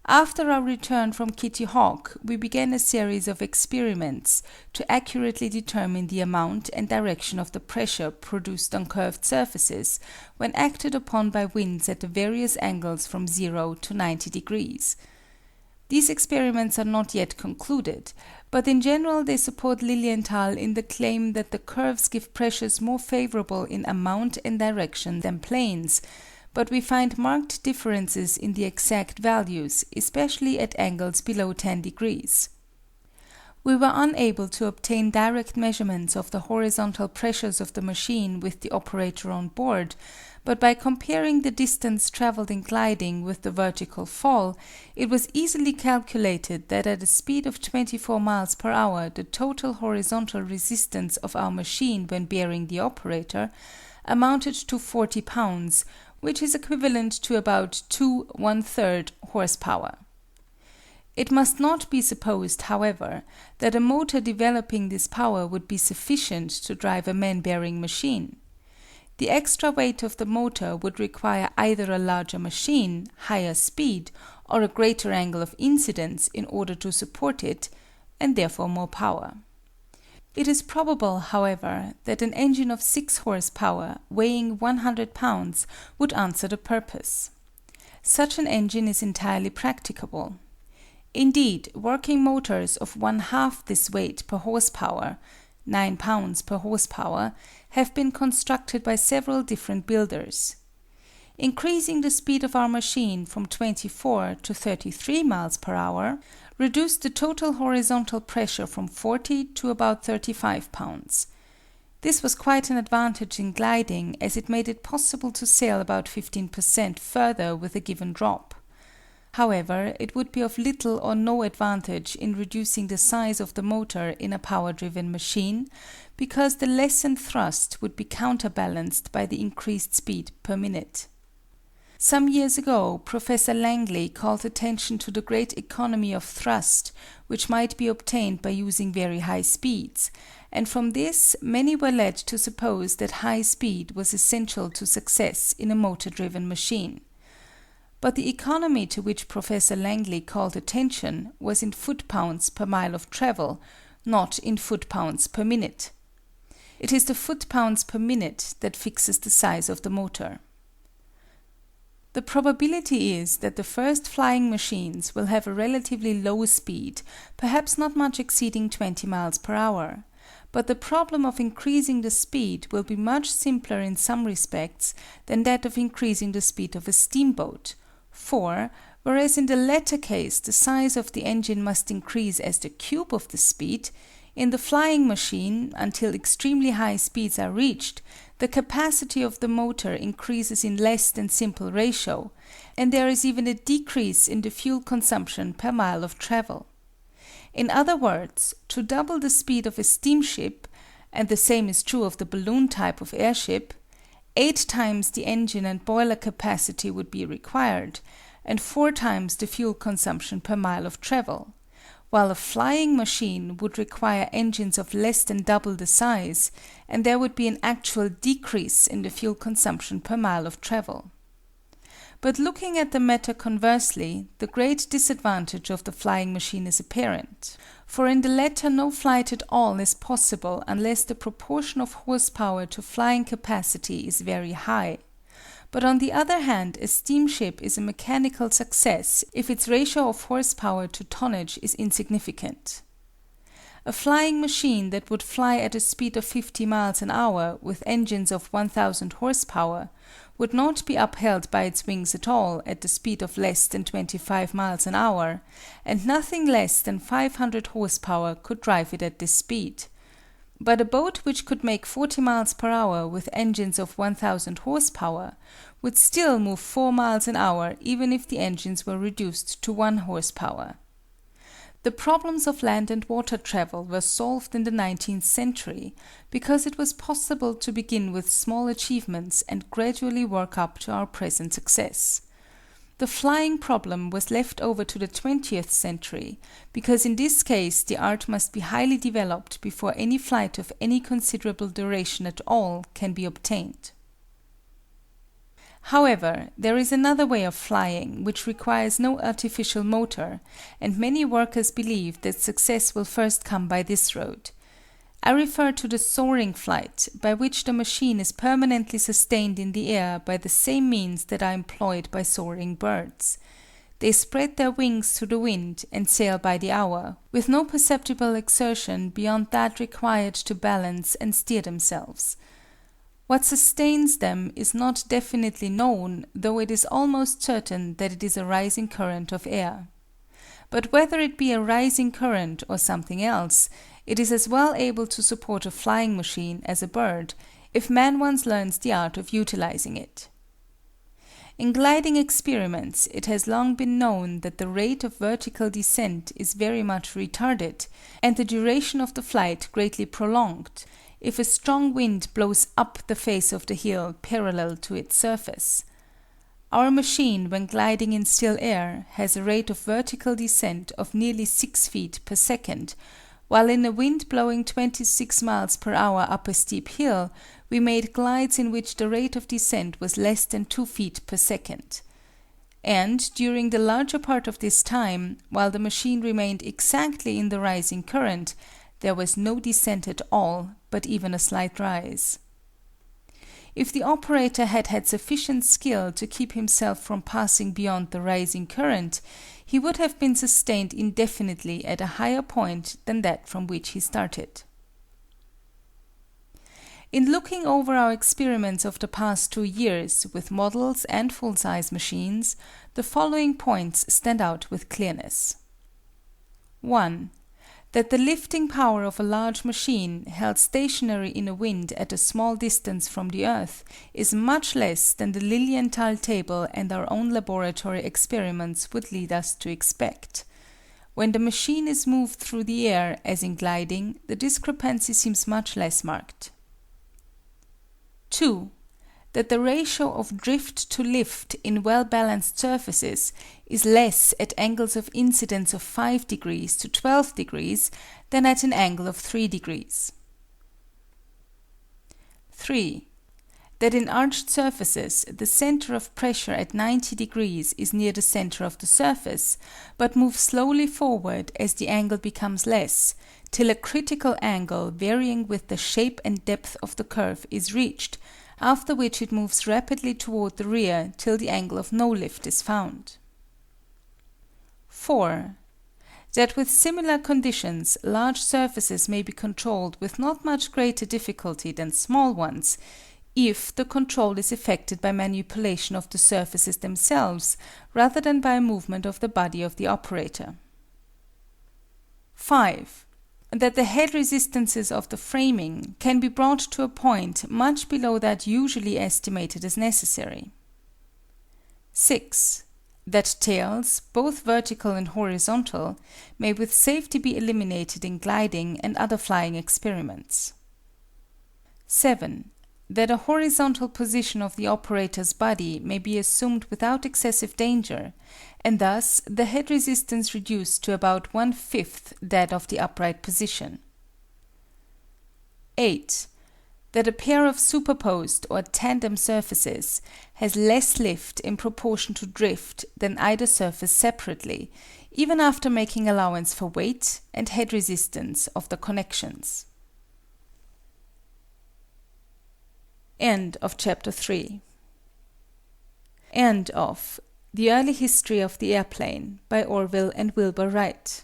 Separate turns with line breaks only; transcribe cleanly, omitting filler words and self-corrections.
After our return from Kitty Hawk, we began a series of experiments to accurately determine the amount and direction of the pressure produced on curved surfaces when acted upon by winds at the various angles from 0 to 90 degrees. These experiments are not yet concluded, but in general they support Lilienthal in the claim that the curves give pressures more favorable in amount and direction than planes, but we find marked differences in the exact values, especially at angles below 10 degrees. We were unable to obtain direct measurements of the horizontal pressures of the machine with the operator on board, but by comparing the distance traveled in gliding with the vertical fall, it was easily calculated that at a speed of 24 miles per hour the total horizontal resistance of our machine when bearing the operator amounted to 40 pounds, which is equivalent to about 2 1/3 horsepower. It must not be supposed, however, that a motor developing this power would be sufficient to drive a man-bearing machine. The extra weight of the motor would require either a larger machine, higher speed, or a greater angle of incidence in order to support it, and therefore more power. It is probable, however, that an engine of 6 horsepower, weighing 100 pounds, would answer the purpose. Such an engine is entirely practicable. Indeed, working motors of 1/2 this weight per horsepower, 9 pounds per horsepower, have been constructed by several different builders. Increasing the speed of our machine from 24 to 33 miles per hour reduced the total horizontal pressure from 40 to about 35 pounds. This was quite an advantage in gliding, as it made it possible to sail about 15% further with a given drop. However, it would be of little or no advantage in reducing the size of the motor in a power-driven machine, because the lessened thrust would be counterbalanced by the increased speed per minute. Some years ago, Professor Langley called attention to the great economy of thrust which might be obtained by using very high speeds, and from this many were led to suppose that high speed was essential to success in a motor-driven machine. But the economy to which Professor Langley called attention was in foot-pounds per mile of travel, not in foot-pounds per minute. It is the foot-pounds per minute that fixes the size of the motor. The probability is that the first flying machines will have a relatively low speed, perhaps not much exceeding 20 miles per hour. But the problem of increasing the speed will be much simpler in some respects than that of increasing the speed of a steamboat, for, whereas in the latter case the size of the engine must increase as the cube of the speed, in the flying machine, until extremely high speeds are reached, the capacity of the motor increases in less than simple ratio, and there is even a decrease in the fuel consumption per mile of travel. In other words, to double the speed of a steamship, and the same is true of the balloon type of airship, 8 times the engine and boiler capacity would be required, and 4 times the fuel consumption per mile of travel, while a flying machine would require engines of less than double the size, and there would be an actual decrease in the fuel consumption per mile of travel. But looking at the matter conversely, the great disadvantage of the flying machine is apparent, for in the latter no flight at all is possible unless the proportion of horsepower to flying capacity is very high. But on the other hand, a steamship is a mechanical success if its ratio of horsepower to tonnage is insignificant. A flying machine that would fly at a speed of 50 miles an hour with engines of 1000 horsepower would not be upheld by its wings at all at the speed of less than 25 miles an hour, and nothing less than 500 horsepower could drive it at this speed. But a boat which could make 40 miles per hour with engines of 1000 horsepower would still move 4 miles an hour even if the engines were reduced to 1 horsepower. The problems of land and water travel were solved in the 19th century because it was possible to begin with small achievements and gradually work up to our present success. The flying problem was left over to the 20th century because in this case the art must be highly developed before any flight of any considerable duration at all can be obtained. However, there is another way of flying which requires no artificial motor, and many workers believe that success will first come by this road. I refer to the soaring flight, by which the machine is permanently sustained in the air by the same means that are employed by soaring birds. They spread their wings to the wind and sail by the hour, with no perceptible exertion beyond that required to balance and steer themselves. What sustains them is not definitely known, though it is almost certain that it is a rising current of air. But whether it be a rising current or something else, it is as well able to support a flying machine as a bird, if man once learns the art of utilizing it. In gliding experiments, it has long been known that the rate of vertical descent is very much retarded, and the duration of the flight greatly prolonged, if a strong wind blows up the face of the hill parallel to its surface. Our machine, when gliding in still air, has a rate of vertical descent of nearly 6 feet per second, while in a wind blowing 26 miles per hour up a steep hill, we made glides in which the rate of descent was less than 2 feet per second. And, during the larger part of this time, while the machine remained exactly in the rising current, there was no descent at all, but even a slight rise. If the operator had had sufficient skill to keep himself from passing beyond the rising current, he would have been sustained indefinitely at a higher point than that from which he started. In looking over our experiments of the past 2 years with models and full-size machines, the following points stand out with clearness. 1. That the lifting power of a large machine held stationary in a wind at a small distance from the earth is much less than the Lilienthal table and our own laboratory experiments would lead us to expect. When the machine is moved through the air, as in gliding, the discrepancy seems much less marked. 2. That the ratio of drift to lift in well-balanced surfaces is less at angles of incidence of 5 degrees to 12 degrees than at an angle of 3 degrees. 3. That in arched surfaces the center of pressure at 90 degrees is near the center of the surface, but moves slowly forward as the angle becomes less, till a critical angle varying with the shape and depth of the curve is reached, after which it moves rapidly toward the rear till the angle of no lift is found. 4. That with similar conditions large surfaces may be controlled with not much greater difficulty than small ones, if the control is effected by manipulation of the surfaces themselves rather than by a movement of the body of the operator. 5. That the head resistances of the framing can be brought to a point much below that usually estimated as necessary. 6. That tails, both vertical and horizontal, may with safety be eliminated in gliding and other flying experiments. 7. That a horizontal position of the operator's body may be assumed without excessive danger, and thus the head resistance reduced to about 1/5 that of the upright position. 8. That a pair of superposed or tandem surfaces has less lift in proportion to drift than either surface separately, even after making allowance for weight and head resistance of the connections. End of Chapter 3. End of The Early History of the Airplane by Orville and Wilbur Wright.